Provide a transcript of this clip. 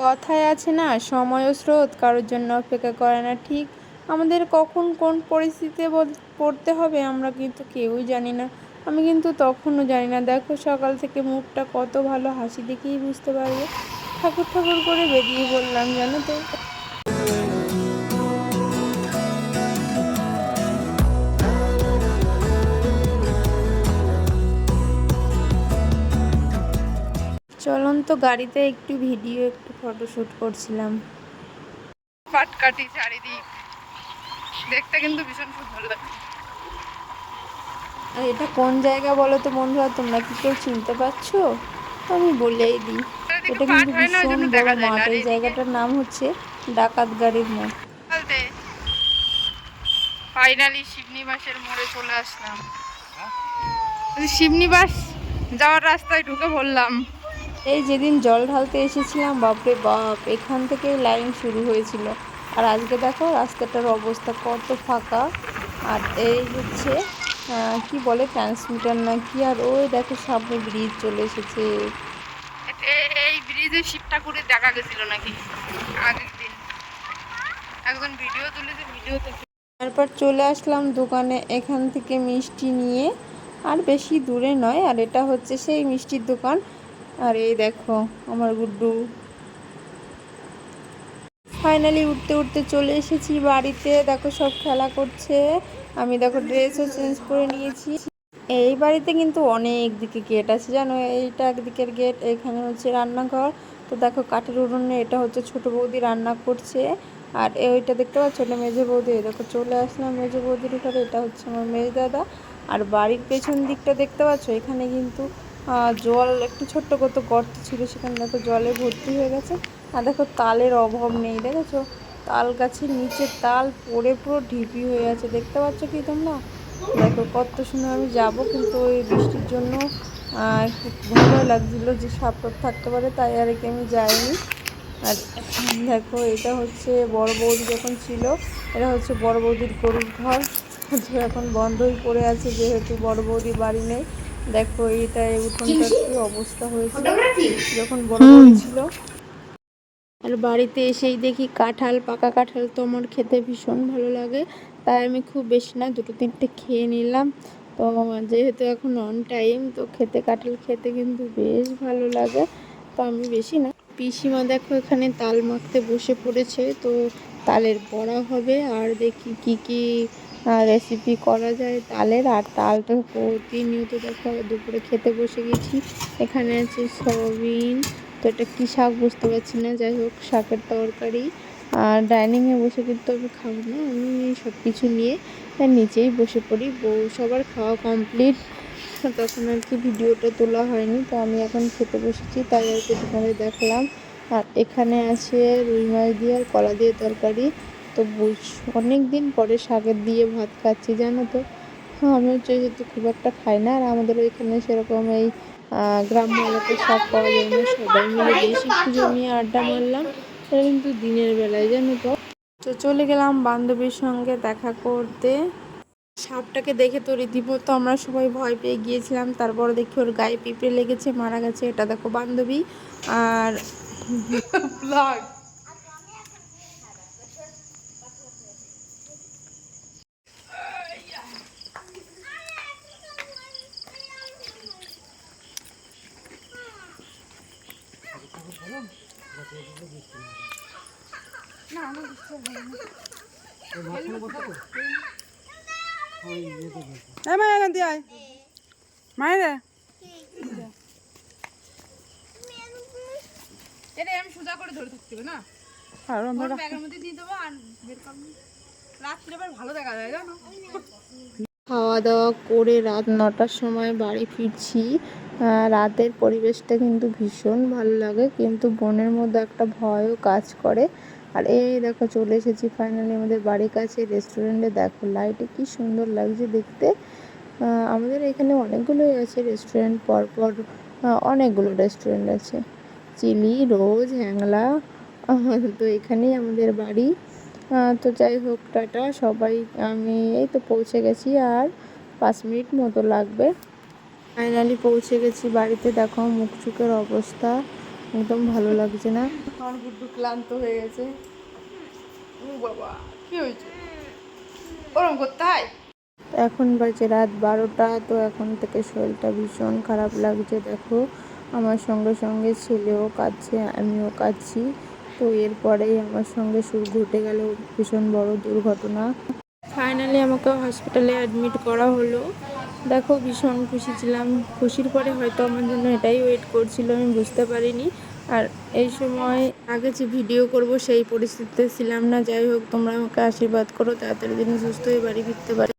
কথায় আছে না, সময় ও স্রোত কারোর জন্য অপেক্ষা করে না। ঠিক আমাদের কখন কোন পরিস্থিতিতে পড়তে হবে আমরা কিন্তু কেউই জানি না। আমি কিন্তু তখনও জানি না। দেখো সকাল থেকে মুখটা কত ভালো, হাসি দেখেই বুঝতে পারবে। ঠাকুর ঠাকুর করে বেরিয়ে পড়লাম জানো তো। চলন্ত গাড়িতে একটু ভিডিও একটু ফটোশ্যুট করছিলাম। পাটকাঠি চারিদিক দেখতে কিন্তু ভীষণ সুন্দর লাগে। আর এটা কোন জায়গা বলো তো বন্ধুরা, তোমরা কি কেউ চিনতে পারছো? তো আমি বলেই দিই, এটা কিন্তু ভীষণ বড় মাঠ। এই জায়গাটার নাম হচ্ছে ডাকাত গাড়ির মোড়। ফাইনালি শিবনিবাসের মোড়ে চলে আসলাম। শিবনিবাস যাওয়ার রাস্তায় ঢুকে পড়লাম। এই যেদিন জল ঢালতে এসেছিলাম, বাপরে বাপ, এখান থেকেই লাইন শুরু হয়েছিল। আর আজকে দেখো রাস্তাটার অবস্থা কত ফাঁকা। আর এই হচ্ছে কি বলে, ট্রান্সমিটার না কি। আর ওই দেখো সামনে ব্রিজ চলে এসেছে। এই ব্রিজে শিব ঠাকুরের দেখা গেছিল নাকি আগের দিন, একজন ভিডিও তুলেছে, ভিডিওতে। তারপর চলে আসলাম দোকানে, এখান থেকে মিষ্টি নিয়ে। আর বেশি দূরে নয়, আর এটা হচ্ছে সেই মিষ্টির দোকান। আর এই দেখো আমার গুড্ডু। ফাইনালি উঠতে উঠতে চলে এসেছি বাড়িতে। দেখো সব খেলা করছে। আমি দেখো ড্রেসও চেঞ্জ করে নিয়েছি। এই বাড়িতে কিন্তু অনেক দিকে গেট আছে জানো। এইটা একদিকের গেট, এখানে হচ্ছে রান্নাঘর। তো দেখো কাঠের উনুনে এটা হচ্ছে ছোট বৌদি রান্না করছে। আর ওইটা দেখতে পাচ্ছ, এটা মেজো বৌদি। দেখো চলে আসলাম মেজো বৌদির ঘরে, এটা হচ্ছে আমার মেজ দাদা। আর বাড়ির পেছন দিকটা দেখতে পাচ্ছ, এখানে কিন্তু জল একটু ছোট্ট কত গর্ত ছিল, সেখানে দেখো জলে ভর্তি হয়ে গেছে। আর দেখো তালের অভাব নেই, দেখেছো তাল গাছের নিচে তাল পড়ে পুরো ঢিপি হয়ে আছে, দেখতে পাচ্ছ কি তোমরা? দেখো কত সুন্দর। আমি যাব কিন্তু ওই বৃষ্টির জন্য একটু ভয় লাগছিলো যে সাপ টাপ থাকতে পারে, তাই আর কি আমি যাইনি। আর দেখো এটা হচ্ছে বড় বৌদি যখন ছিল, এটা হচ্ছে বড় বৌদির গরুর ঘর, তো এখন বন্ধই পড়ে আছে যেহেতু বড় বৌদি বাড়ি নেই। দেখো এটা এই উঠোনটার কি অবস্থা হয়েছে যখন বড় বৌদি ছিল। আর বাড়িতে এসেই দেখি কাঁঠাল, পাকা কাঁঠাল তো আমার খেতে ভীষণ ভালো লাগে, তাই আমি খুব বেশি না দুটো তিনটে খেয়ে নিলাম। তো যেহেতু এখন অন টাইম, তো কাঁঠাল খেতে কিন্তু বেশ ভালো লাগে, তো আমি বেশি না। পিসিমা দেখো এখানে তাল মাখতে বসে পড়েছে, তো তালের বড়া হবে। আর দেখি কি কি রেসিপি করা যায় তালের। আর তালটা প্রতিনিয়ত দেখো দুপুরে খেতে বসে গেছি। এখানে আছে সয়াবিন, তো এটা কী শাক বুঝতে পারছি না, যাই হোক শাকের তরকারি। আর ডাইনিংয়ে বসে কিন্তু আমি খাবো না, আমি সব কিছু নিয়ে নিচেই বসে পড়ি। সবার খাওয়া কমপ্লিট, তখন আর কি ভিডিওটা তোলা হয়নি। তো আমি এখন খেতে বসেছি, তাই আর কি তোমাদের দেখলাম। আর এখানে আছে রুই মাছ দিয়ে আর কলা দিয়ে তরকারি। তো অনেক দিন পরে শাকের দিয়ে ভাত খাচ্ছি জানো তো। আমি হচ্ছে যেহেতু খুব একটা খাই না, আর আমাদের ওইখানে সেরকম এই গ্রাম্য এলাকায় শাক পাওয়া যায় না। সবাই মিলে বেশ একটু জমিয়ে আড্ডা মারলাম, সেটা কিন্তু দিনের বেলায় জানো তো। তো চলে গেলাম বান্ধবীর সঙ্গে দেখা করতে। সাপটাকে দেখে তো রীতিমতো আমরা সবাই ভয় পেয়ে গিয়েছিলাম। তারপর দেখি ওর গায়ে পিঁপড়ে লেগেছে, মারা গেছে। এটা দেখো বান্ধবী। আর মায়েরা এটা আমি সোজা করে ধরে থাকতে হবে না, ব্যাগের মধ্যে দিয়ে দেবো আর বের করবো। রাত্রে আবার ভালো দেখা যায় জানো। খাওয়া দাওয়া করে রাত 9টার সময় বাড়ি ফিরছি। রাতের পরিবেশটা কিন্তু ভীষণ ভালো লাগে, কিন্তু মনের মধ্যে একটা ভয়ও কাজ করে। আর এই দেখো চলে এসেছি ফাইনালি আমাদের বাড়ির কাছে রেস্টুরেন্টে। দেখো লাইটে কি সুন্দর লাগছে দেখতে। আমাদের এখানে অনেকগুলোই আছে রেস্টুরেন্ট, পরপর অনেকগুলো রেস্টুরেন্ট আছে, চিলি, রোজ, হ্যাংলা। তো এখানেই আমাদের বাড়ি। তো যাই হোক টাটা সবাই, আমি এই তো পৌঁছে গেছি, আর 5 মিনিট মতো লাগবে। ফাইনালি পৌঁছে গেছি বাড়িতে। দেখো মুখ চোখের অবস্থা একদম ভালো লাগছে না। আমার গুড্ডু ক্লান্ত হয়ে গেছে। ও বাবা, কি হয়েছে? ওরম করতে হয়? এখন বাজে রাত 12টা, তো এখন থেকে শরীরটা ভীষণ খারাপ লাগছে। দেখো আমার সঙ্গে সঙ্গে ছেলেও কাঁদছে, আমিও কাঁদছি। তো এরপরেই আমার সঙ্গে ঘটে গেল ভীষণ বড় দুর্ঘটনা। ফাইনালি আমাকে হসপিটালে অ্যাডমিট করা হলো। দেখো ভীষণ খুশি ছিলাম, খুশির পরে হয়তো আমার জন্য এটাই ওয়েট করছিল, আমি বুঝতে পারিনি। আর এই সময় আগে যে ভিডিও করব সেই পরিস্থিতিতে ছিলাম না। যাই হোক, তোমরা আমাকে আশীর্বাদ করো, তাড়াতাড়ি যেন সুস্থ হয়ে বাড়ি ফিরতে পারি।